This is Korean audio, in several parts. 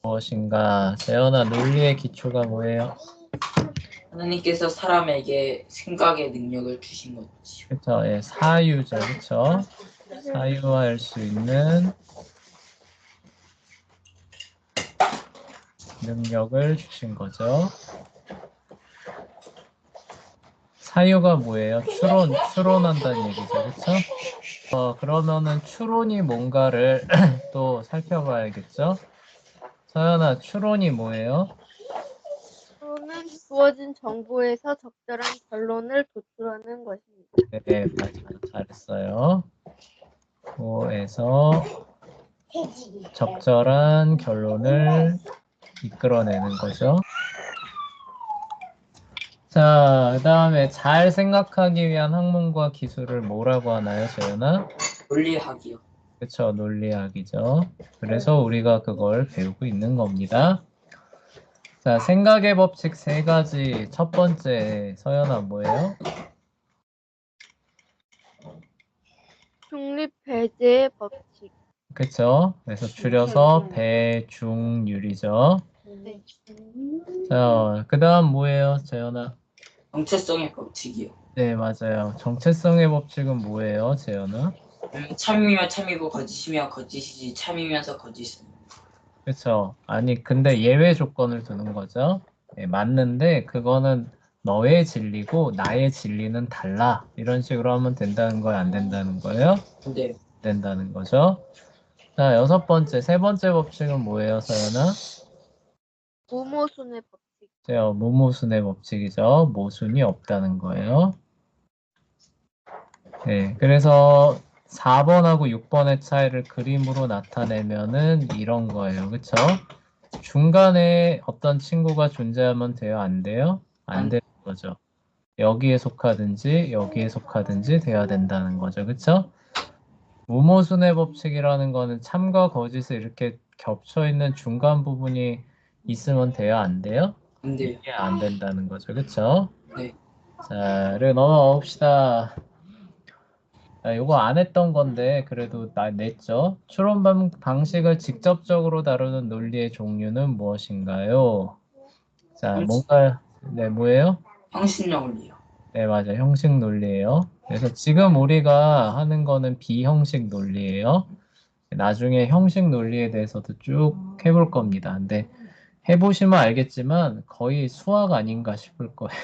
무엇인가? 재현아, 논리의 기초가 뭐예요? 하나님께서 사람에게 생각의 능력을 주신 거지. 그쵸? 예, 사유죠, 그쵸? 사유할 수 있는 능력을 주신 거죠. 사유가 뭐예요? 추론한다는 얘기죠, 그쵸? 그러면은 추론이 뭔가를 또 살펴봐야겠죠? 서연아, 추론이 뭐예요? 또는 주어진 정보에서 적절한 결론을 도출하는 것입니다. 네, 맞아요. 잘했어요. 에서 적절한 결론을 이끌어내는 거죠. 자, 그 다음에 잘 생각하기 위한 학문과 기술을 뭐라고 하나요, 재현아? 논리학이요. 그쵸, 논리학이죠. 그래서 우리가 그걸 배우고 있는 겁니다. 자, 생각의 법칙 세 가지. 첫 번째, 서연아 뭐예요? 중립 배제의 법칙. 그쵸? 그래서 줄여서 배중률이죠. 네. 자, 그 다음 뭐예요, 재현아? 정체성의 법칙이요. 네, 맞아요. 정체성의 법칙은 뭐예요, 재현아? 참이면 참이고 거짓이면 거짓이지 참이면서 거짓은. 그쵸? 아니, 근데 예외 조건을 두는 거죠. 네, 맞는데 그거는 너의 진리고 나의 진리는 달라. 이런 식으로 하면 된다는 거예요, 안 된다는 거예요? 근데 된다는 거죠. 자, 여섯 번째, 세 번째 법칙은 뭐예요, 서연아? 무모순의 법칙. 모모순의 법칙이죠. 모순이 없다는 거예요. 네, 그래서 4번하고 6번의 차이를 그림으로 나타내면은 이런 거예요. 그쵸? 중간에 어떤 친구가 존재하면 돼요? 안 돼요? 안 되는 거죠. 여기에 속하든지 여기에 속하든지 돼야 된다는 거죠. 그쵸? 무모순의 법칙이라는 거는 참과 거짓을 이렇게 겹쳐 있는 중간 부분이 있으면 돼요? 안 돼요? 근데 이게 안 된다는 거죠. 그쵸? 네. 자, 그리고 넘어가 봅시다. 자, 요거 안 했던 건데 그래도 냈죠. 추론 방식을 직접적으로 다루는 논리의 종류는 무엇인가요? 자, 뭔가 뭐예요? 형식력 논리요. 네, 맞아요. 형식 논리예요. 그래서 지금 우리가 하는 거는 비형식 논리예요. 나중에 형식 논리에 대해서도 쭉 해볼 겁니다. 근데 해보시면 알겠지만 거의 수학 아닌가 싶을 거예요.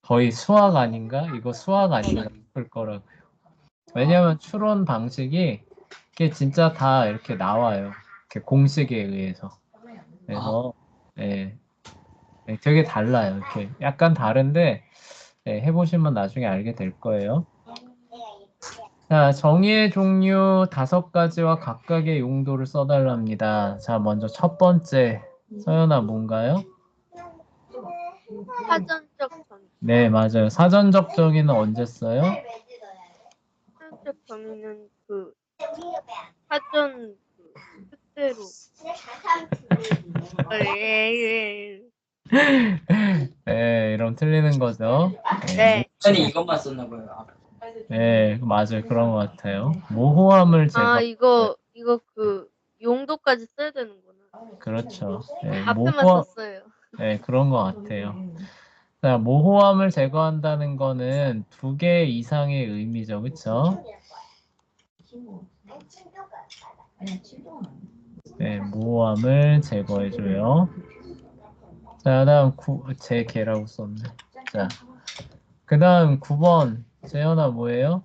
거의 수학 아닌가? 이거 수학 아닌가 싶을 거라고요. 왜냐면 추론 방식이 이게 진짜 다 이렇게 나와요. 이렇게 공식에 의해서. 그래서 예, 되게 달라요. 이렇게 약간 다른데 해보시면 나중에 알게 될 거예요. 자, 정의의 종류 5가지와 각각의 용도를 써달랍니다. 자, 먼저 첫 번째 서연아 뭔가요? 사전적 정의. 네, 맞아요. 사전적 정의는 언제 써요? 사전적 정의는 그 사전 그 뜻대로. 예. 네, 이러면 틀리는 거죠. 네. 아니 이것만 썼나 봐요. 네, 맞아요. 그런 것 같아요. 모호함을 아, 제거. 이거 그 용도까지 써야 되는구나. 그렇죠. 네, 앞에만 썼어요. 네, 그런 것 같아요. 자, 모호함을 제거한다는 거는 2개 이상의 의미죠. 그쵸? 네, 모호함을 제거해줘요. 자, 다음 제 개라고 썼네. 자, 그 다음 9번. 재현아 뭐예요?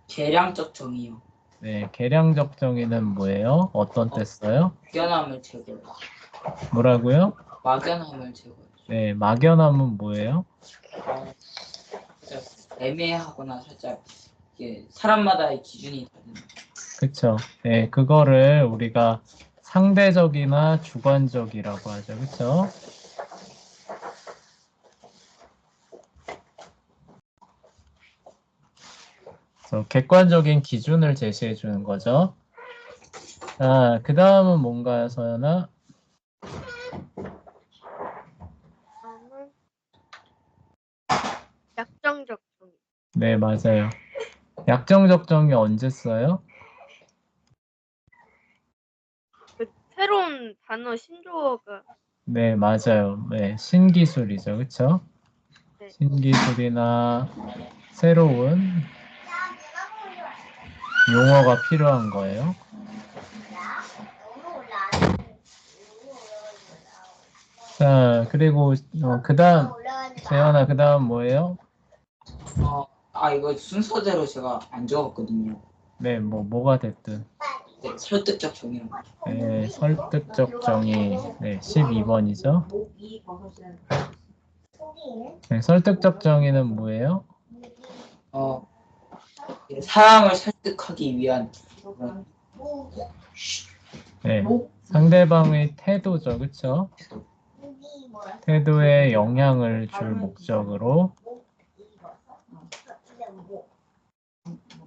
계량적 정의요. 네, 계량적 정의는 뭐예요? 어떤 때 써요? 막연함을 제거해요. 뭐라고요? 막연함을 제거해요. 네, 막연함은 뭐예요? 살짝 애매하거나 살짝 이게 사람마다의 기준이 다른. 그쵸. 네, 그거를 우리가 상대적이나 주관적이라고 하죠. 그쵸? 그래서 객관적인 기준을 제시해 주는 거죠. 자, 그 다음은 뭔가요, 서연아? 다음은 약정적 정의. 네, 맞아요. 약정적 정의 언제 써요? 그 새로운 단어 신조어가 네, 맞아요. 네, 신기술이죠. 그쵸? 네. 신기술이나 새로운 용어가 필요한 거예요. 자, 그리고 그다음 재현아, 그다음 뭐예요? 이거 순서대로 제가 안 적었거든요. 네, 뭐가 됐든. 네, 설득적 정의랑. 네, 설득적 정의. 네, 12번이죠. 네, 설득적 정의는 뭐예요? 사람을 설득하기 위한 그런 네, 상대방의 태도죠. 그쵸? 태도에 영향을 줄 목적으로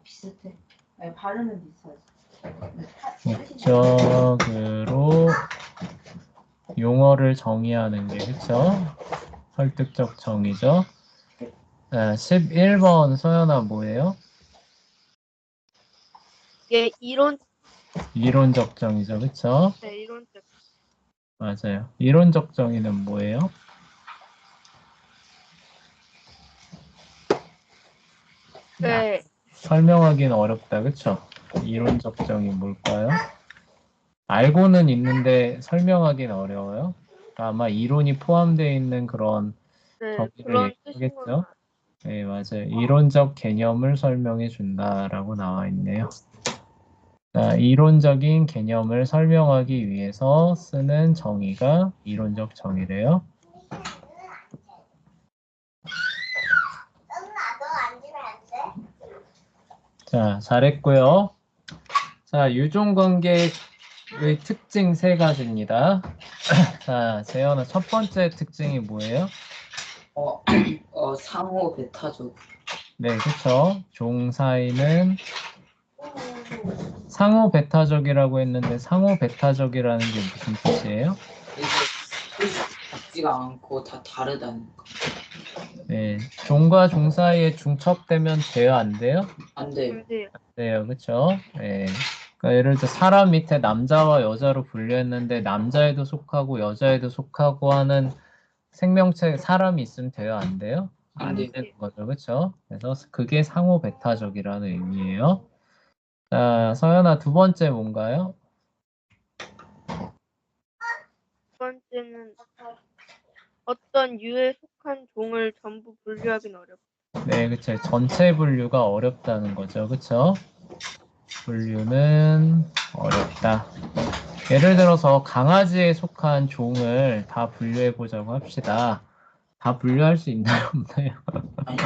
비슷해. 아니, 발음은 비슷하지. 목적으로 용어를 정의하는 게 그쵸? 설득적 정의죠. 자, 11번 서연아 뭐예요? 이게 이론적 정의죠. 그쵸? 네, 이론적. 맞아요. 이론적 정의는 뭐예요? 네, 설명하기는 어렵다. 그쵸? 이론적 정의 뭘까요? 알고는 있는데 설명하기는 어려워요. 아마 이론이 포함되어 있는 그런 네, 정의를 그런 뜻인 얘기하겠죠? 것 같아요. 네, 맞아요. 이론적 개념을 설명해 준다라고 나와 있네요. 자, 이론적인 개념을 설명하기 위해서 쓰는 정의가 이론적 정의래요. 자, 잘했고요. 자, 유종관계의 특징 세 가지입니다. 자, 재현아, 첫 번째 특징이 뭐예요? 상호 배타적. 네, 그쵸. 종 사이는 상호 배타적이라고 했는데 상호 배타적이라는 게 무슨 뜻이에요? 이게 같지가 않고 다 다르다는 거. 네, 종과 종 사이에 중첩되면 돼요, 안 돼요? 안 돼요. 안 돼요. 돼요, 그쵸? 네. 그러니까 예를 들어 사람 밑에 남자와 여자로 분류했는데 남자에도 속하고 여자에도 속하고 하는 생명체 사람이 있으면 돼요, 안 돼요? 안 안 돼요. 되는 거죠, 그쵸? 그래서 그게 상호 배타적이라는 의미예요. 자, 서연아, 두 번째 뭔가요? 두 번째는 어떤 유에 속한 종을 전부 분류하기는 어렵다. 네, 그쵸. 전체 분류가 어렵다는 거죠, 그쵸? 분류는 어렵다. 예를 들어서 강아지에 속한 종을 다 분류해 보자고 합시다. 다 분류할 수 있나요, 없나요? 아니,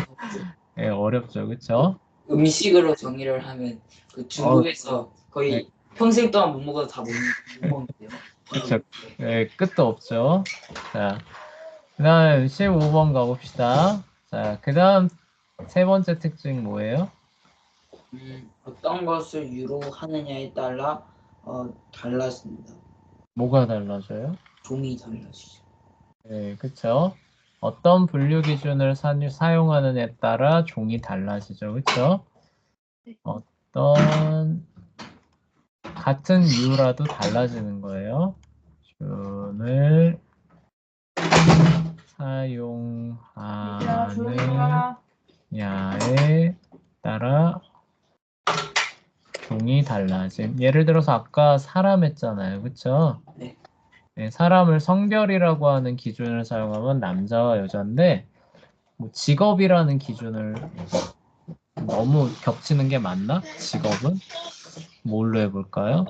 네, 어렵죠, 그쵸? 음식으로 정의를 하면 그 중국에서 거의 네. 평생 동안 못 먹어도 다 못 먹는데요. 그쵸. 네, 끝도 없죠. 자, 그 다음 15번 가봅시다. 자, 그 다음 세 번째 특징 뭐예요? 어떤 것을 유로 하느냐에 따라 달라집니다. 뭐가 달라져요? 종이 달라지죠. 네, 그쵸. 어떤 분류 기준을 사용하느냐에 따라 종이 달라지죠, 그쵸? 네. 어떤 같은 이유라도 달라지는 거예요. 기준을 사용하는 야에 따라 종이 달라짐. 예를 들어서 아까 사람 했잖아요. 그쵸? 네. 네, 사람을 성별이라고 하는 기준을 사용하면 남자와 여자인데 뭐 직업이라는 기준을 너무 겹치는 게 맞나? 직업은? 뭘로 해볼까요?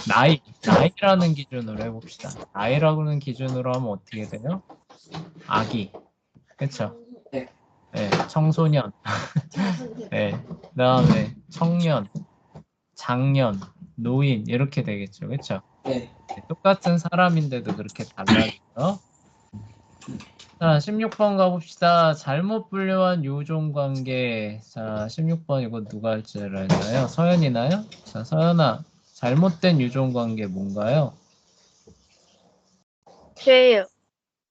나이라는 기준으로 해봅시다. 나이라는 기준으로 하면 어떻게 돼요? 아기. 그쵸? 네. 네, 청소년. 네, 그 다음에 청년, 장년, 노인 이렇게 되겠죠. 그쵸? 네. 네, 똑같은 사람인데도 그렇게 달라져요. 자, 16번 가봅시다. 잘못 분류한 요종 관계. 자, 16번 이거 누가 할지 알나요? 서연이나요? 자, 서연아, 잘못된 요종 관계 뭔가요? 죄예요.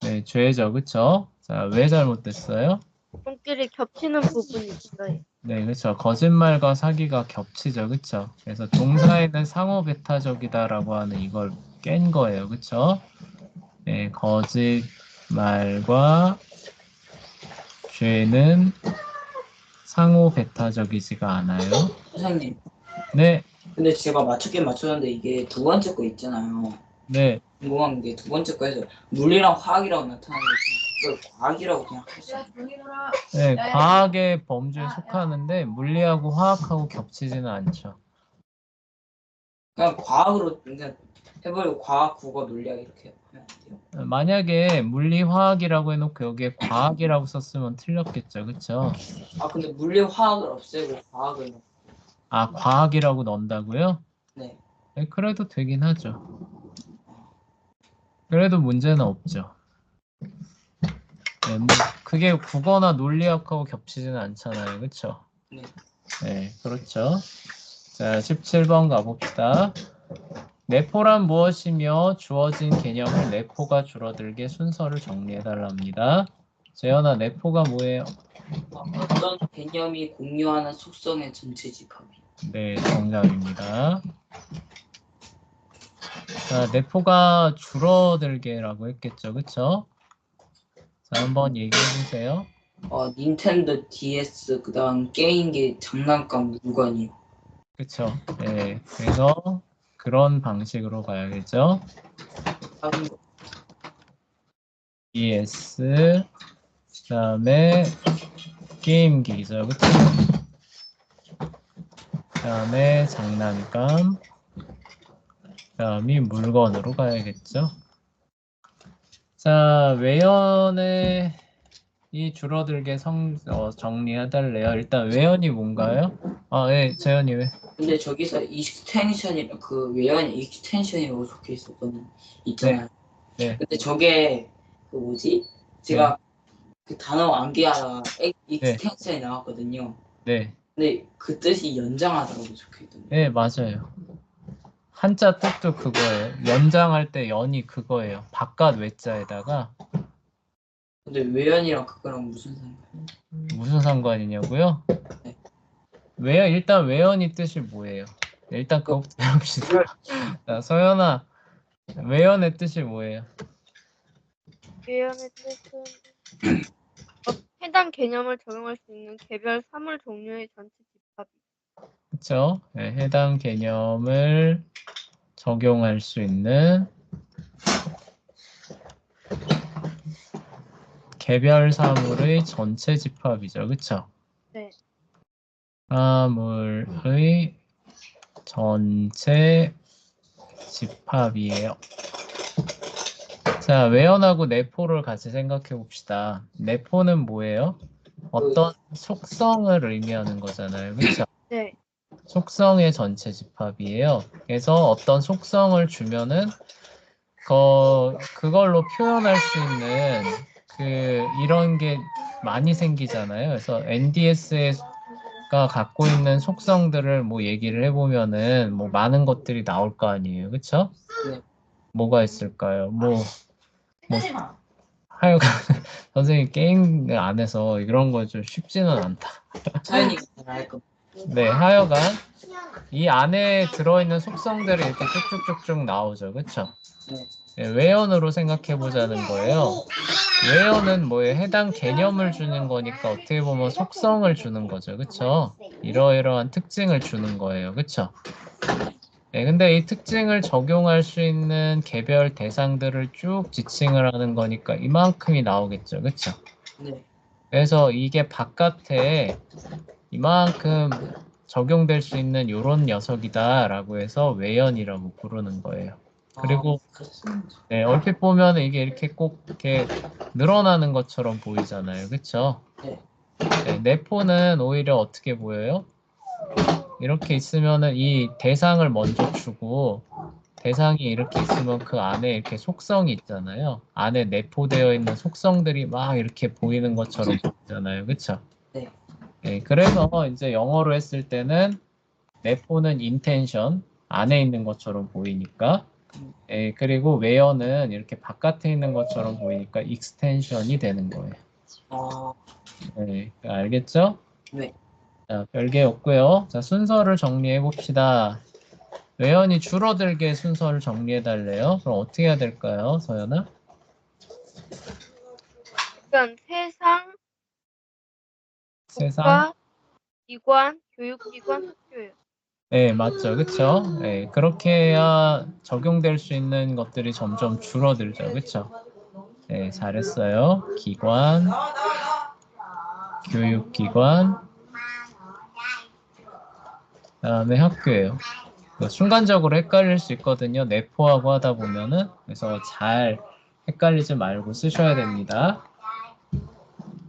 네, 죄죠. 그쵸? 자, 왜 잘못됐어요? 종끼리 겹치는 부분이 있어요. 네, 그렇죠. 거짓말과 사기가 겹치죠, 그렇죠. 그래서 동사에는 상호 배타적이다라고 하는 이걸 깬 거예요, 그렇죠. 네, 거짓말과 죄는 상호 배타적이지가 않아요. 선생님. 네, 근데 제가 맞췄긴 맞췄는데 이게 두 번째 거 있잖아요. 네, 궁금한 게 두 번째 거에서 물리랑 화학이라고 나타나는데 그걸 과학이라고 그냥 할 수 있어요. 네, 과학의 범주에 속하는데 물리하고 화학하고 겹치지는 않죠. 그냥 과학으로 그냥 해버리고 과학, 국어, 논리학 이렇게 하면 안 돼요. 만약에 물리, 화학이라고 해놓고 여기에 과학이라고 썼으면 틀렸겠죠, 그렇죠? 아 근데 물리, 화학을 없애고 과학을 넣- 아, 과학이라고 넣는다고요? 네. 네, 그래도 되긴 하죠. 그래도 문제는 없죠. 네, 뭐 그게 국어나 논리학하고 겹치지는 않잖아요, 그렇죠? 네. 네, 그렇죠. 자, 17번 가봅시다. 내포란 무엇이며 주어진 개념을 내포가 줄어들게 순서를 정리해달랍니다. 재현아, 내포가 뭐예요? 어떤 개념이 공유하는 속성의 전체 집합이. 네, 정답입니다. 자, 내포가 줄어들게라고 했겠죠, 그쵸? 자, 한번 얘기해보세요. 닌텐도 DS 그다음 게임기 장난감 물건이요. 그쵸? 네, 그래서 그런 방식으로 가야겠죠? 다른 거. DS, 그 다음에 게임기죠, 그쵸? 그 다음에 장난감, 그 다음이 물건으로 가야겠죠? 자, 외연의 이 줄어들게 정리해달래요. 일단 외연이 뭔가요? 아, 네, 재현이 왜? 근데 저기서 익스텐션이 그 외연 익스텐션이라고 적혀 있었거든 네, 있잖아요. 네, 근데 저게 그 뭐지? 제가 그 단어 암기하다가 네, 익스텐션이 나왔거든요. 네, 근데 그 뜻이 연장하다고 적혀 있던데. 네, 맞아요. 한자 뜻도 그거예요. 연장할 때 연이 그거예요. 바깥 외자에다가 근데 외연이랑 그거랑 무슨 상관? 무슨 상관이냐고요? 네. 일단 외연이 뜻이 뭐예요? 일단 그거부터 배웁시다. 그걸 자, 서연아, 외연의 뜻이 뭐예요? 유연의 뜻은 해당 개념을 적용할 수 있는 개별 사물 종류의 전체 집합. 그쵸? 네, 해당 개념을 적용할 수 있는 개별 사물의 전체 집합이죠. 그쵸? 네. 사물의 전체 집합이에요. 자, 외연하고 내포를 같이 생각해 봅시다. 내포는 뭐예요? 어떤 속성을 의미하는 거잖아요. 그쵸? 네. 속성의 전체 집합이에요. 그래서 어떤 속성을 주면은 그걸로 표현할 수 있는 이런 게 많이 생기잖아요. 그래서 NDS가 갖고 있는 속성들을 뭐 얘기를 해보면은 뭐 많은 것들이 나올 거 아니에요. 그쵸? 네. 뭐가 있을까요? 하여간 선생님 게임을 안 해서 이런 거 좀 쉽지는 않다. 사연이가 잘할 거. 네, 하여간 이 안에 들어있는 속성들이 이렇게 쭉쭉쭉쭉 나오죠. 그쵸? 네. 네, 외연으로 생각해 보자는 거예요. 외연은 뭐에 해당 개념을 주는 거니까 어떻게 보면 속성을 주는 거죠. 그쵸? 이러이러한 특징을 주는 거예요. 그쵸? 네, 근데 이 특징을 적용할 수 있는 개별 대상들을 쭉 지칭을 하는 거니까 이만큼이 나오겠죠. 그쵸? 네. 그래서 이게 바깥에 이만큼 적용될 수 있는 요런 녀석이다라고 해서 외연이라고 부르는 거예요. 그리고 그렇습니다. 네, 얼핏 보면 이게 이렇게 꼭 이렇게 늘어나는 것처럼 보이잖아요. 그쵸? 네. 네, 내포는 오히려 어떻게 보여요? 이렇게 있으면은 이 대상을 먼저 주고 대상이 이렇게 있으면 그 안에 이렇게 속성이 있잖아요. 안에 내포되어 있는 속성들이 막 이렇게 보이는 것처럼 보이잖아요. 그쵸? 네. 네, 그래서 이제 영어로 했을 때는 내포는 intention 안에 있는 것처럼 보이니까 그리고 웨어는 이렇게 바깥에 있는 것처럼 보이니까 익스텐션이 되는 거예요. 아, 네, 알겠죠? 네. 자, 별게 없고요. 자, 순서를 정리해 봅시다. 외연이 줄어들게 순서를 정리해 달래요. 그럼 어떻게 해야 될까요, 서연아? 일단 세상, 세상? 국가, 기관, 교육기관, 학교예요. 네, 맞죠. 그쵸? 네, 그렇게 해야 적용될 수 있는 것들이 점점 줄어들죠. 그쵸? 네, 잘했어요. 기관, 교육기관, 그다음에 학교예요. 순간적으로 헷갈릴 수 있거든요. 내포하고 하다 보면은. 그래서 잘 헷갈리지 말고 쓰셔야 됩니다.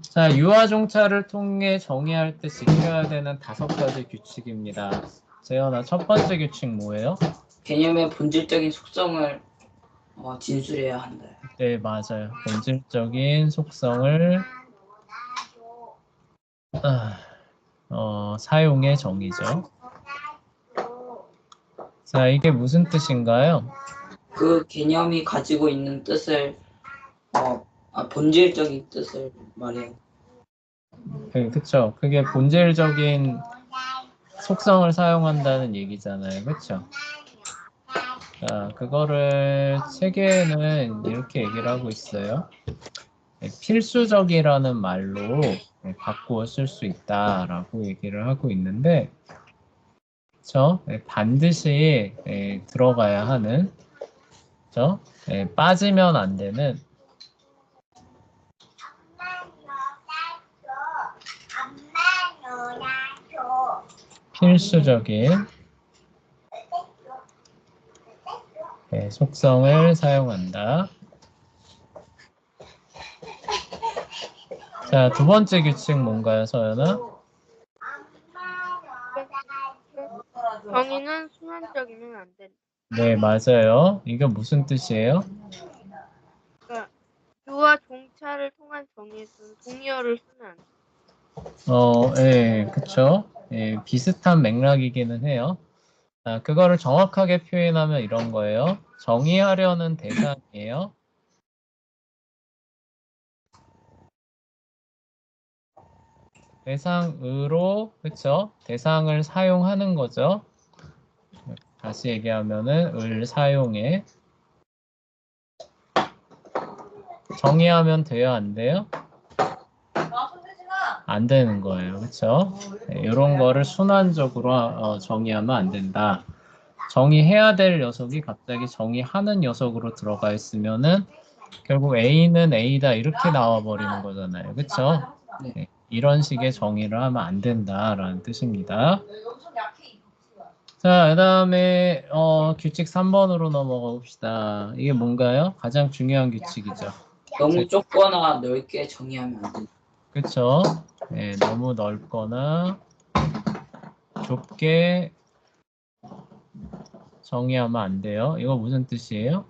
자, 유아종차를 통해 정의할 때 지켜야 되는 5가지 규칙입니다. 재현아, 첫 번째 규칙 뭐예요? 개념의 본질적인 속성을 진술해야 한다. 네, 맞아요. 본질적인 속성을 사용의 정의죠. 자, 이게 무슨 뜻인가요? 그 개념이 가지고 있는 뜻을 본질적인 뜻을 말해요. 그쵸. 그게 본질적인 속성을 사용한다는 얘기잖아요. 그쵸? 자, 그거를 책에는 이렇게 얘기를 하고 있어요. 필수적이라는 말로 바꾸어 쓸 수 있다라고 얘기를 하고 있는데, 그쵸? 반드시 들어가야 하는, 그쵸? 빠지면 안 되는 필수적인 속성을 사용한다. 자, 두 번째 규칙 뭔가요, 서연아? 정의는 순환적이면 안 된다. 네, 맞아요. 이게 무슨 뜻이에요? 그러니까 유와 종차를 통한 정의에서는 동의어를 쓰면 안 돼. 예, 그쵸. 예, 비슷한 맥락이기는 해요. 자, 그거를 정확하게 표현하면 이런 거예요. 정의하려는 대상이에요. 대상으로, 그쵸? 대상을 사용하는 거죠. 다시 얘기하면은 을 사용해. 정의하면 돼요, 안 돼요? 안 되는 거예요. 그쵸? 이런 거를 순환적으로 정의하면 안 된다. 정의해야 될 녀석이 갑자기 정의하는 녀석으로 들어가 있으면은 결국 A는 A다 이렇게 나와 버리는 거잖아요. 그쵸? 네. 이런 식의 정의를 하면 안 된다라는 뜻입니다. 자, 그 다음에 규칙 3번으로 넘어가 봅시다. 이게 뭔가요? 가장 중요한 규칙이죠. 너무 좁거나 넓게 정의하면 안 된다. 그쵸? 너무 넓거나 좁게 정의하면 안 돼요. 이거 무슨 뜻이에요?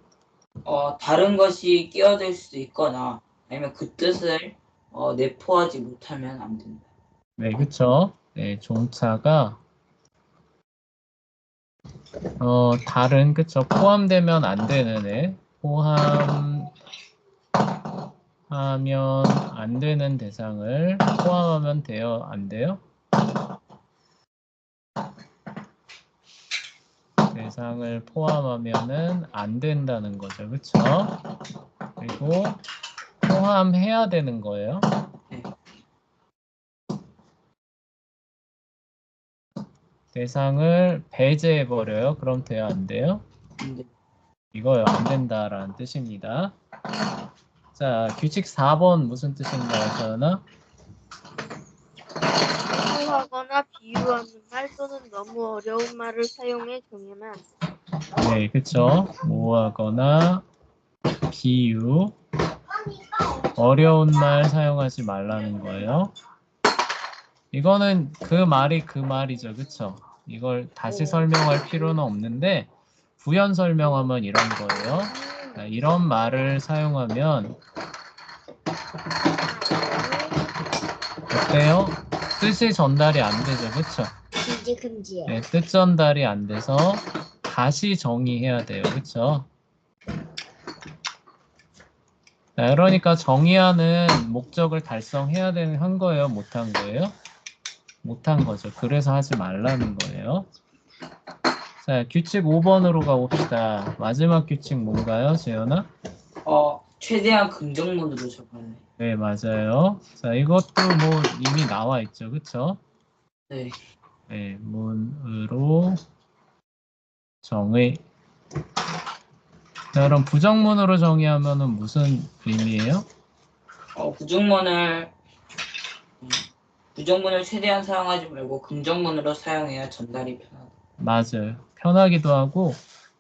다른 것이 끼어들 수 있거나 아니면 그 뜻을 내포하지 못하면 안 된다. 네, 그쵸? 종차가 다른, 그쵸? 포함되면 안 되는 애. 포함하면 안 되는 대상을 포함하면 돼요? 안 돼요? 대상을 포함하면은 안 된다는 거죠. 그쵸? 그리고 포함해야 되는 거예요. 네. 대상을 배제해버려요. 그럼 돼요? 안 돼요? 근데 이거요. 안 된다라는 뜻입니다. 자, 규칙 4번 무슨 뜻인가요, 서연아? 모호하거나 비유하는 말 또는 너무 어려운 말을 사용해 정의하면 안 돼. 네, 그쵸. 모호하거나 비유, 어려운 말 사용하지 말라는 거예요. 이거는 그 말이 그 말이죠. 그쵸? 이걸 다시 설명할 필요는 없는데 부연 설명하면 이런 거예요. 자, 이런 말을 사용하면 어때요? 뜻이 전달이 안 되죠. 그쵸? 큼지큼지해. 네, 뜻 전달이 안 돼서 다시 정의해야 돼요. 그쵸? 자, 그러니까 정의하는 목적을 달성해야 되는 한 거예요? 못 한 거예요? 못한 거죠. 그래서 하지 말라는 거예요. 자, 규칙 5번으로 가봅시다. 마지막 규칙 뭔가요, 재현아? 최대한 긍정문으로 적어야 돼. 네, 맞아요. 자, 이것도 뭐 이미 나와 있죠. 그쵸? 네. 네, 문으로 정의. 자, 그럼 부정문으로 정의하면은 무슨 의미예요? 부정문을 최대한 사용하지 말고 긍정문으로 사용해야 전달이 편하다. 맞아요. 편하기도 하고,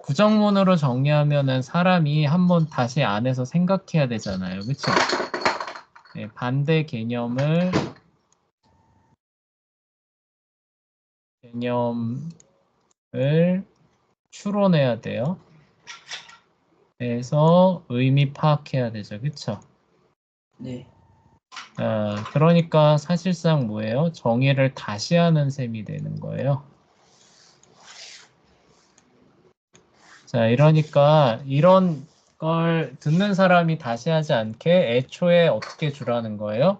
부정문으로 정의하면은 사람이 한번 다시 안에서 생각해야 되잖아요. 그쵸? 네, 반대 개념을 추론해야 돼요. 그래서 의미 파악해야 되죠. 그쵸? 네. 그러니까 사실상 뭐예요? 정의를 다시 하는 셈이 되는 거예요. 자, 이러니까 이런 걸 듣는 사람이 다시 하지 않게 애초에 어떻게 주라는 거예요?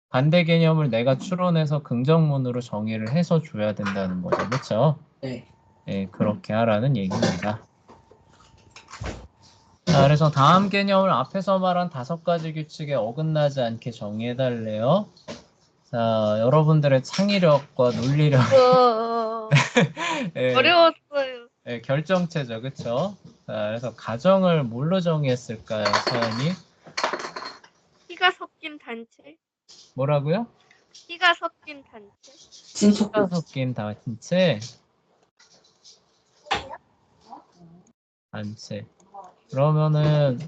반대 개념을 내가 추론해서 긍정문으로 정의를 해서 줘야 된다는 거죠. 그렇죠? 네. 네, 그렇게 하라는 얘기입니다. 자, 그래서 다음 개념을 앞에서 말한 5가지 규칙에 어긋나지 않게 정의해달래요. 자, 여러분들의 창의력과 논리력 예, 어려웠어요. 예, 결정체죠. 그쵸? 자, 그래서 가정을 뭘로 정의했을까요, 서연이? 피가 섞인 단체? 뭐라고요? 피가 섞인 단체? 피가 섞인 단체. 그러면은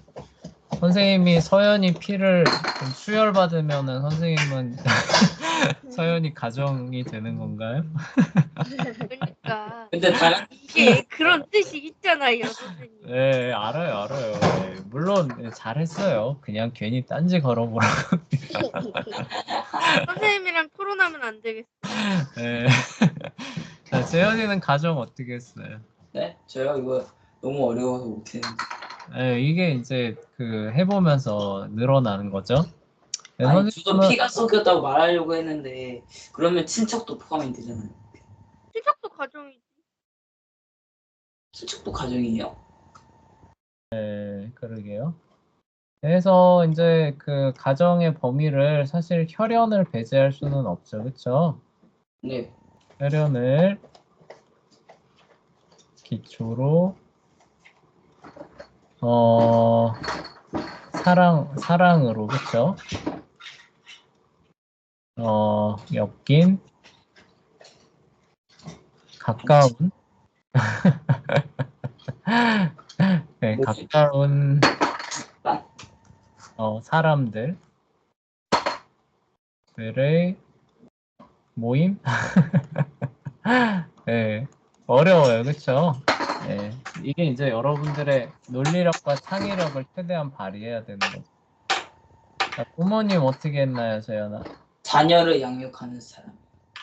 선생님이 서연이 피를 좀 수혈받으면은 선생님은 서연이 가정이 되는 건가요? 그러니까 근데 다른 이게 그런 뜻이 있잖아요, 선생님. 네, 알아요. 네, 물론 잘했어요. 그냥 괜히 딴지 걸어보라고. 선생님이랑 토론하면 안 되겠어요. 네. 자, 재현이는 가정 어떻게 했어요? 네? 저요 이거 너무 어려워서 못했는데. 네, 이게 이제 그 해보면서 늘어나는 거죠. 네, 아니 저도 선생님은- 피가 섞였다고 말하려고 했는데 그러면 친척도 포함이 되잖아요. 시작도 가정이지. 친척도 가정이에요? 네, 그러게요. 그래서 이제 그 가정의 범위를 사실 혈연을 배제할 수는 없죠. 그렇죠? 네. 혈연을 기초로 사랑으로 그렇죠? 엮인 가까운 네, 뭐지? 가까운 아. 사람들의 모임? 네, 어려워요, 그렇죠? 네, 이게 이제 여러분들의 논리력과 창의력을 최대한 발휘해야 되는 거죠. 자, 부모님 어떻게 했나요, 재현아? 자녀를 양육하는 사람.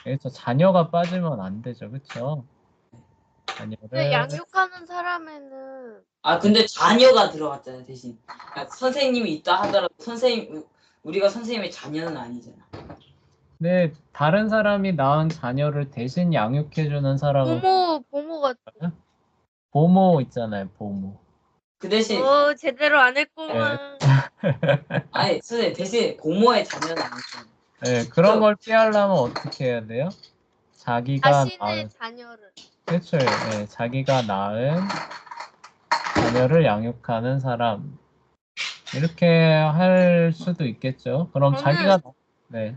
그래서 자녀가 빠지면 안 되죠, 그렇죠? 근데 자녀를 양육하는 사람에는 근데 자녀가 들어갔잖아요 대신. 선생님이 있다 하더라도 우리가 선생님의 자녀는 아니잖아. 네, 다른 사람이 낳은 자녀를 대신 양육해주는 사람은 보모가 보모 있잖아요, 보모. 그 대신 제대로 안 했구만. 아니 선생님 대신 고모의 자녀는 아니잖아. 네, 그런 걸 피하려면 어떻게 해야 돼요? 자기가 자신의 낳은, 자녀를. 그렇죠. 네, 자기가 낳은 자녀를 양육하는 사람. 이렇게 할 수도 있겠죠. 그럼 저는- 자기가, 네,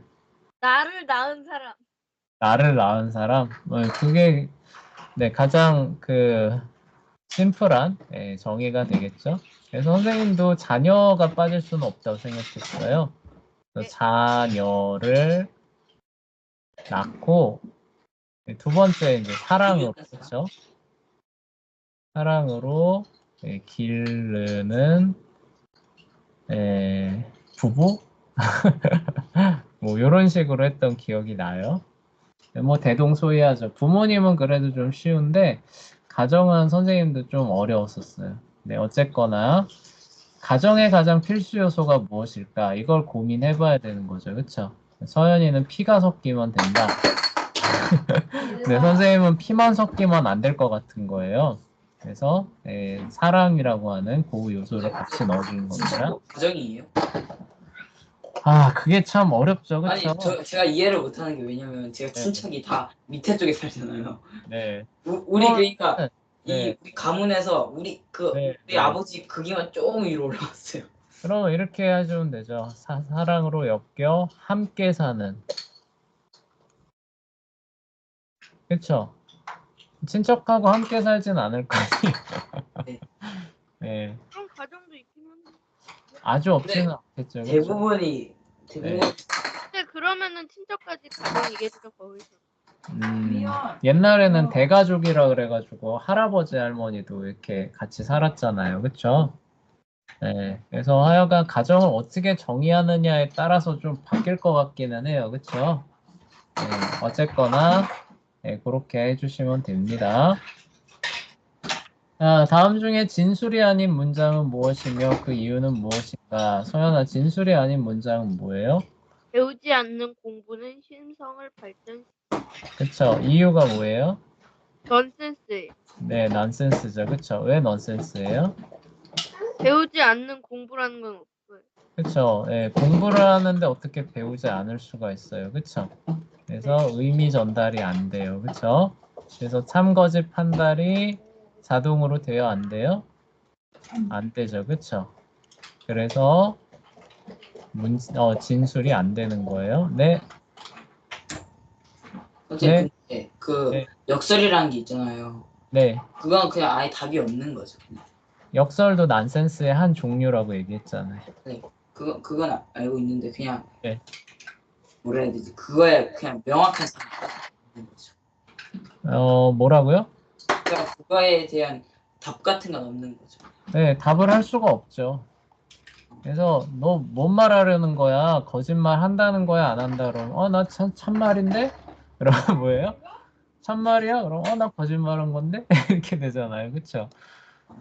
나를 낳은 사람. 나를 낳은 사람. 그게, 네, 가장 심플한 정의가 되겠죠. 그래서 선생님도 자녀가 빠질 수는 없다고 생각했어요. 그래서 자녀를 낳고 두 번째 이제 사랑으로 그렇죠. 사랑으로 기르는 부부 뭐 이런 식으로 했던 기억이 나요. 뭐 대동소이하죠. 부모님은 그래도 좀 쉬운데 가정은 선생님도 좀 어려웠었어요. 네, 어쨌거나 가정의 가장 필수 요소가 무엇일까? 이걸 고민해봐야 되는 거죠, 그렇죠? 서연이는 피가 섞이면 된다. 네, 선생님은 피만 섞이면 안 될 것 같은 거예요. 그래서 사랑이라고 하는 그 요소를 같이 넣어주는 겁니다. 가정이에요? 아, 그게 참 어렵죠, 아니, 그쵸? 제가 이해를 못하는 게 왜냐면 제가 네. 친척이 다 밑에 쪽에 살잖아요. 네, 우리 그러니까 네, 우리 가문에서 네, 우리 네. 아버지 크기만 조금 위로 올라왔어요. 그럼 이렇게 해주면 되죠. 사랑으로 엮여 함께 사는. 그쵸? 친척하고 함께 살진 않을 거 아니에요. 네. 네, 그런 가정도 있긴 한데. 아주 없지는 않겠죠. 그쵸? 대부분 근데 그러면은 친척까지 가정이겠죠, 거기서. 옛날에는 대가족이라 그래가지고 할아버지 할머니도 이렇게 같이 살았잖아요. 그쵸? 네, 그래서 하여간 가정을 어떻게 정의하느냐에 따라서 좀 바뀔 것 같기는 해요. 그쵸? 네, 어쨌거나 네, 그렇게 해주시면 됩니다. 자, 다음 중에 진술이 아닌 문장은 무엇이며 그 이유는 무엇인가? 소연아, 진술이 아닌 문장은 뭐예요? 배우지 않는 공부는 신성을 발전시킨다. 그쵸? 이유가 뭐예요? 넌센스예요. 네, 넌센스죠. 그쵸? 왜 넌센스예요? 배우지 않는 공부라는 건 없어요. 그쵸? 예, 공부를 하는데 어떻게 배우지 않을 수가 있어요. 그쵸? 그래서 의미 전달이 안 돼요. 그쵸? 그래서 참거짓 판달이 자동으로 돼요? 안 돼요? 안 되죠. 그쵸? 그래서 진술이 안 되는 거예요. 네. 선생님 네. 근데 그 네. 역설이라는 게 있잖아요. 네. 그건 그냥 아예 답이 없는 거죠. 역설도 난센스의 한 종류라고 얘기했잖아요. 네. 그건 알고 있는데 그냥 네. 뭐라 해야 되지? 그거에 그냥 명확한 답이 없는 거죠. 뭐라고요? 그냥 그거에 대한 답 같은 건 없는 거죠. 네, 답을 할 수가 없죠. 그래서 너 뭔 말하려는 거야? 거짓말 한다는 거야? 안 한다? 그러면 나 참말인데? 그러면 뭐예요? 참말이야? 그럼 나 거짓말한 건데? 이렇게 되잖아요. 그쵸?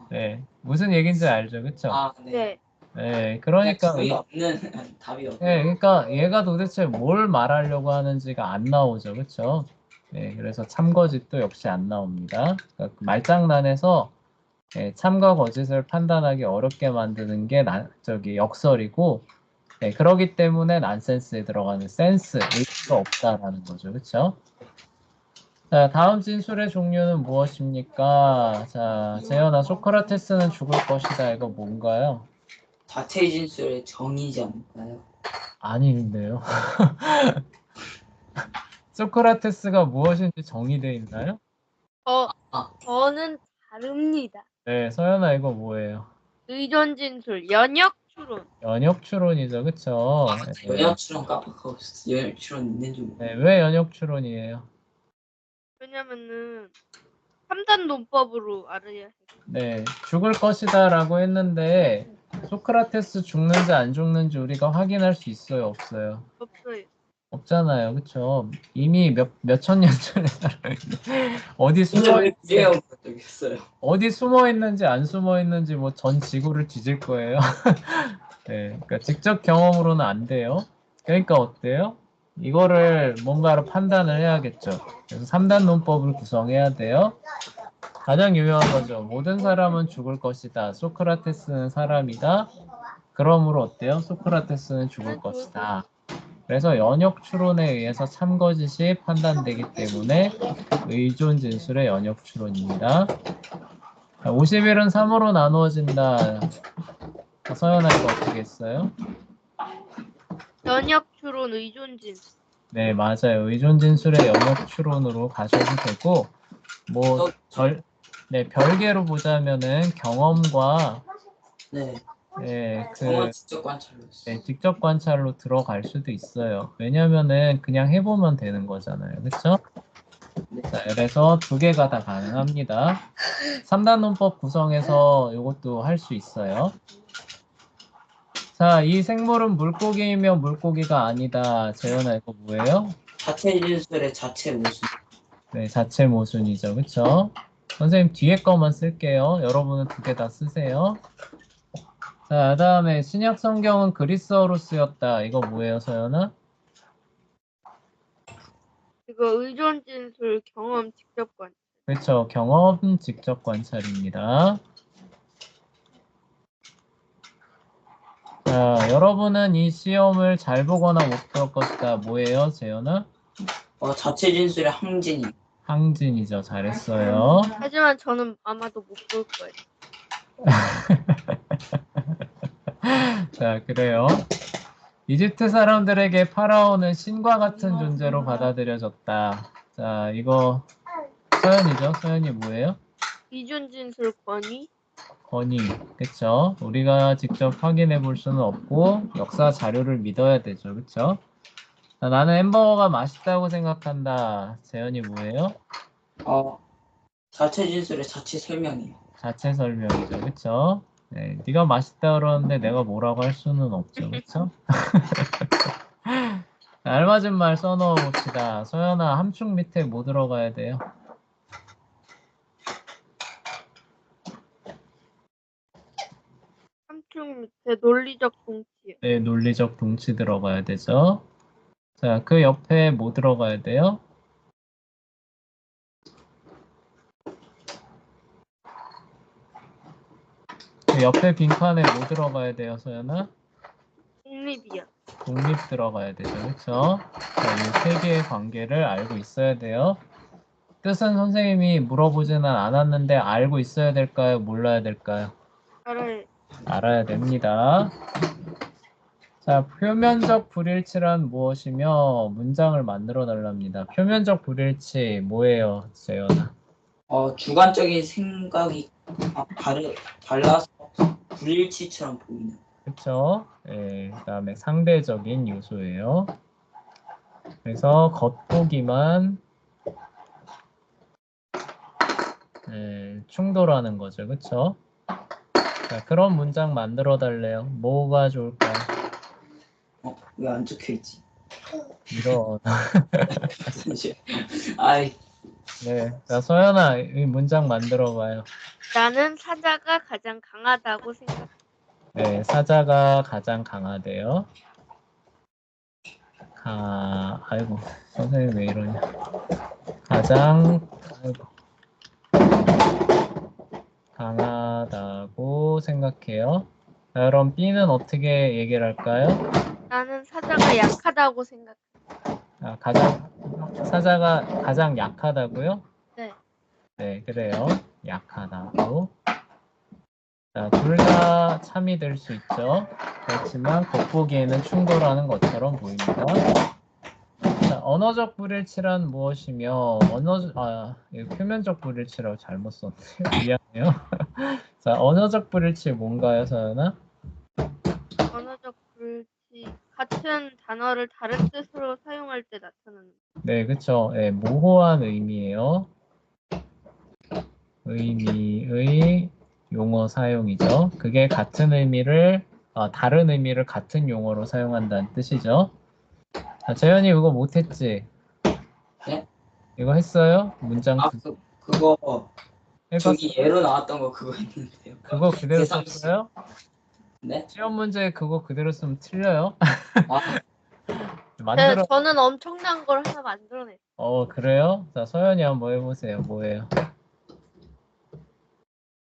네, 무슨 얘기인지 알죠? 그쵸? 아, 네. 네. 네, 그냥 그러니까 답이 없는 답이 없는. 네, 그러니까 얘가 도대체 뭘 말하려고 하는지가 안 나오죠. 그쵸? 네, 그래서 참거짓도 역시 안 나옵니다. 그러니까 말장난에서 참과 거짓을 판단하기 어렵게 만드는 게 역설이고, 네, 그러기 때문에 난센스에 들어가는 센스, 의미가 없다라는 거죠. 그쵸? 자, 다음 진술의 종류는 무엇입니까? 자, 재현아, 소크라테스는 죽을 것이다. 이거 뭔가요? 자체 진술의 정의지 않을까요? 아닌데요. 소크라테스가 무엇인지 정의되어 있나요? 저는 다릅니다. 네, 서연아, 이거 뭐예요? 의존 진술, 연역 추론. 연역 추론이죠. 그쵸? 네. 연역 추론 깜빡하고 있었어. 연역 추론 있는 줄 모르고. 네, 왜 연역 추론이에요? 왜냐면은 3단 논법으로 알아야 해요. 네, 죽을 것이다 라고 했는데 소크라테스 죽는지 안 죽는지 우리가 확인할 수 있어요? 없어요? 없어요. 없잖아요. 그쵸? 이미 몇천 년 전에 살아있는데 어디 진짜 숨어 왜 구제형 적 있어요? 어디 숨어 있는지 안 숨어 있는지 뭐 전 지구를 뒤질 거예요. 네, 그러니까 직접 경험으로는 안 돼요. 그러니까 어때요? 이거를 뭔가로 판단을 해야겠죠. 그래서 3단 논법을 구성해야 돼요. 가장 유명한 거죠. 모든 사람은 죽을 것이다. 소크라테스는 사람이다. 그러므로 어때요? 소크라테스는 죽을 것이다. 그래서 연역 추론에 의해서 참거짓이 판단되기 때문에 의존 진술의 연역 추론입니다. 50일은 3으로 나누어진다. 서연아 이거 어떻게 했어요? 연역 추론, 의존 진술. 네, 맞아요. 의존 진술의 연역 추론으로 가셔도 되고 별개로 보자면은 경험과 네. 그 직접 관찰로 했어요. 직접 관찰로 들어갈 수도 있어요. 왜냐면은 그냥 해보면 되는 거잖아요. 그쵸? 자, 그래서 두 개가 다 가능합니다. 3단 논법 구성해서 이것도 할 수 있어요. 자, 이 생물은 물고기이며 물고기가 아니다. 재현아 이거 뭐예요? 자체 진술의 자체 모순. 네, 자체 모순이죠. 그쵸? 선생님 뒤에 거만 쓸게요. 여러분은 두 개 다 쓰세요. 자, 다음에 신약 성경은 그리스어로 쓰였다. 이거 뭐예요, 서연아? 이거 의존 진술 경험 직접 관. 그렇죠. 경험 직접 관찰입니다. 자, 여러분은 이 시험을 잘 보거나 못 볼 것이다. 뭐예요, 재현아? 자체 진술의 항진이. 항진이죠. 잘했어요. 하지만 저는 아마도 못 볼 거예요. 자, 그래요. 이집트 사람들에게 파라오는 신과 같은 존재로 받아들여졌다. 자, 이거 서연이죠? 서연이 뭐예요? 의존 진술 권위. 권위. 그쵸? 우리가 직접 확인해 볼 수는 없고 역사 자료를 믿어야 되죠. 그쵸? 자, 나는 햄버거가 맛있다고 생각한다. 재현이 뭐예요? 자체 진술의 자체 설명이에요. 자체 설명이죠. 그쵸? 네, 네가 맛있다 그러는데 내가 뭐라고 할 수는 없죠. 그쵸? 알맞은 말 써넣어 봅시다. 소연아, 함축 밑에 뭐 들어가야 돼요? 함축 밑에 논리적 동치요. 네, 논리적 동치 들어가야 되죠. 자, 그 옆에 뭐 들어가야 돼요? 그 옆에 빈칸에 뭐 들어가야 돼요, 소연아? 독립이요. 독립 들어가야 되죠. 그쵸? 자, 이 세 개의 관계를 알고 있어야 돼요. 뜻은 선생님이 물어보지는 않았는데 알고 있어야 될까요? 몰라야 될까요? 알아야 됩니다. 자, 표면적 불일치란 무엇이며 문장을 만들어 달랍니다. 표면적 불일치 뭐예요, 재현아? 주관적인 생각이 달라서 불일치처럼 보이는. 그쵸? 예, 그다음에 상대적인 요소예요. 그래서 겉보기만 충돌하는 거죠. 그쵸? 자, 그런 문장 만들어 달래요. 뭐가 좋을까요? 왜 안 적혀 있지? 이런. 아이, 네. 자, 소연아, 이 문장 만들어 봐요. 나는 사자가 가장 강하다고 생각해. 네, 사자가 가장 강하대요. 아이고, 선생님 왜 이러냐. 아이고, 강하다고 생각해요. 자, 그럼 B는 어떻게 얘기를 할까요? 나는 사자가 약하다고 생각해. 사자가 가장 약하다고요? 네. 네, 그래요. 약하다고. 자, 둘 다 참이 될 수 있죠. 그렇지만 겉보기에는 충돌하는 것처럼 보입니다. 자, 언어적 불일치란 무엇이며 이거 표면적 불일치라고 잘못 썼네. 미안해요. 자, 언어적 불일치 뭔가요, 서연아? 언어적 불일치. 같은 단어를 다른 뜻으로 사용할 때 나타나는. 네, 그쵸. 네, 모호한 의미예요. 의미의 용어 사용이죠. 그게 같은 의미를 다른 의미를 같은 용어로 사용한다는 뜻이죠. 자, 재현이 이거 못했지? 네? 이거 했어요? 문장 그거 저기 해봤어요? 예로 나왔던 거 그거 했는데요. 그거 그대로 계산- 썼어요? 네? 시험 문제 그거 그대로 쓰면 틀려요. 아, 만들어. 저는 엄청난 걸 하나 만들어냈어요. 그래요? 자, 서연이 한번 해보세요. 뭐예요?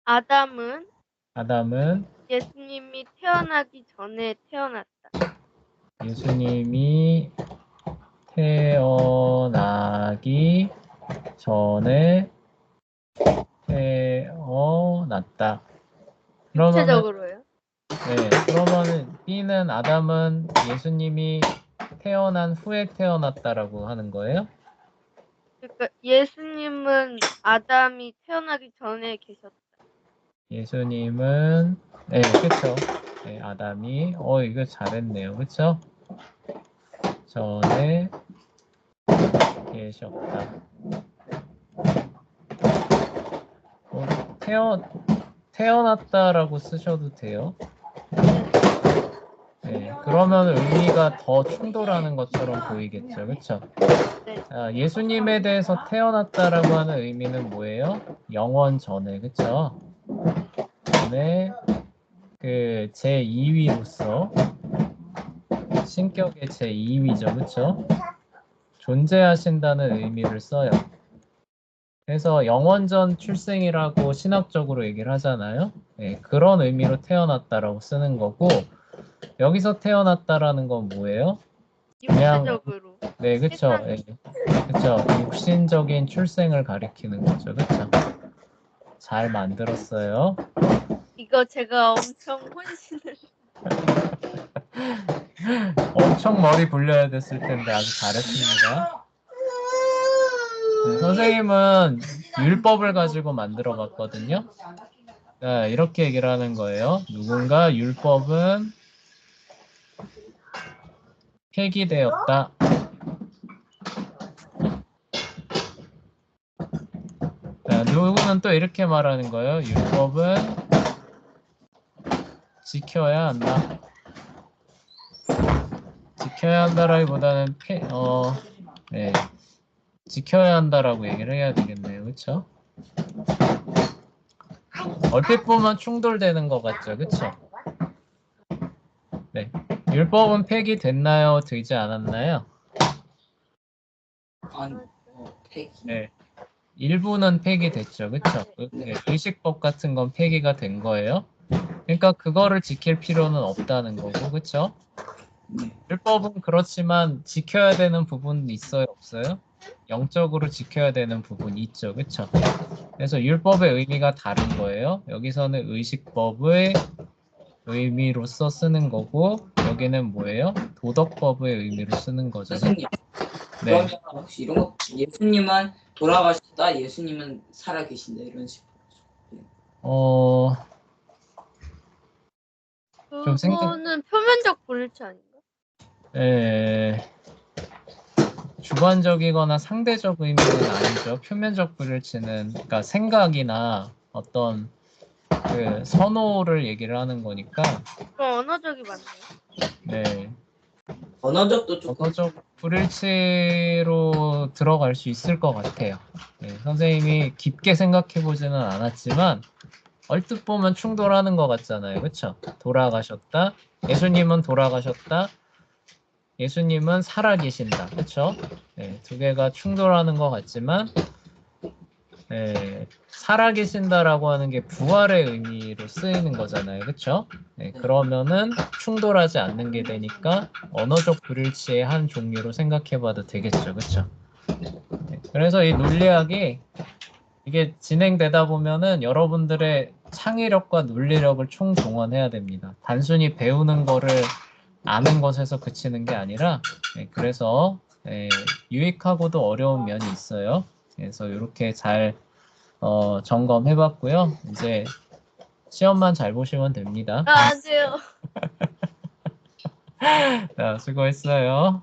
아담은 아담은 예수님이 태어나기 전에 태어났다. 예수님이 태어나기 전에 태어났다. 구체적으로요. 그러면은 B는 아담은 예수님이 태어난 후에 태어났다라고 하는 거예요? 그러니까 예수님은 아담이 태어나기 전에 계셨다. 예수님은 그쵸. 네, 아담이 이거 잘했네요. 그쵸? 전에 계셨다. 태어났다라고 쓰셔도 돼요. 네, 그러면 의미가 더 충돌하는 것처럼 보이겠죠. 그쵸? 네. 예수님에 대해서 태어났다라고 하는 의미는 뭐예요? 영원 전에, 그쵸? 전에 그 제2위로서 신격의 제2위죠, 그쵸? 존재하신다는 의미를 써요. 그래서 영원전 출생이라고 신학적으로 얘기를 하잖아요. 예, 그런 의미로 태어났다라고 쓰는 거고, 여기서 태어났다라는 건 뭐예요? 그냥- 육체적으로. 네, 그쵸. 세상에. 예, 그쵸. 육신적인 출생을 가리키는 거죠. 그쵸. 잘 만들었어요. 이거 제가 엄청 혼신을. 엄청 머리 굴려야 됐을 텐데 아주 잘했습니다. 네, 선생님은 율법을 가지고 만들어 봤거든요. 자, 이렇게 얘기를 하는 거예요. 누군가 율법은 폐기되었다. 자, 누구는 또 이렇게 말하는 거예요. 율법은 지켜야 한다. 지켜야 한다라기보다는 네, 지켜야 한다라고 얘기를 해야 되겠네요. 그렇죠? 얼핏 보면 충돌되는 것 같죠. 그렇죠? 네. 율법은 폐기됐나요? 되지 않았나요? 아니, 폐기. 네. 일부는 폐기됐죠. 그렇죠? 의식법 같은 건 폐기가 된 거예요. 그러니까 그거를 지킬 필요는 없다는 거고. 그렇죠? 네. 율법은 그렇지만 지켜야 되는 부분 있어요? 없어요? 영적으로 지켜야 되는 부분이 있죠. 그렇죠? 그래서 율법의 의미가 다른 거예요. 여기서는 의식법의 의미로서 쓰는 거고 여기는 뭐예요? 도덕법의 의미로 쓰는 거죠. 예수님. 네. 그러면 혹시 이런 거 예수님은 돌아가셨다, 예수님은 살아계신다 이런 식으로. 좀 그거는 표면적 불일치 아닌가? 주관적이거나 상대적 의미는 아니죠. 표면적 불일치는 그러니까 생각이나 어떤 그 선호를 얘기를 하는 거니까. 그럼 언어적이 맞나요? 네. 언어적도 조금 언어적 불일치로 들어갈 수 있을 것 같아요. 네, 선생님이 깊게 생각해 보지는 않았지만 얼뜻 보면 충돌하는 것 같잖아요. 그렇죠? 돌아가셨다. 예수님은 돌아가셨다. 예수님은 살아계신다. 그렇죠? 네, 두 개가 충돌하는 것 같지만 살아계신다라고 하는 게 부활의 의미로 쓰이는 거잖아요. 그렇죠? 네, 그러면은 충돌하지 않는 게 되니까 언어적 불일치의 한 종류로 생각해 봐도 되겠죠. 그렇죠? 네, 그래서 이 논리학이 이게 진행되다 보면은 여러분들의 창의력과 논리력을 총동원해야 됩니다. 단순히 배우는 거를 아는 것에서 그치는 게 아니라 그래서 유익하고도 어려운 면이 있어요. 그래서 이렇게 잘 점검해봤고요. 이제 시험만 잘 보시면 됩니다. 아, 안 돼요. 자, 수고했어요.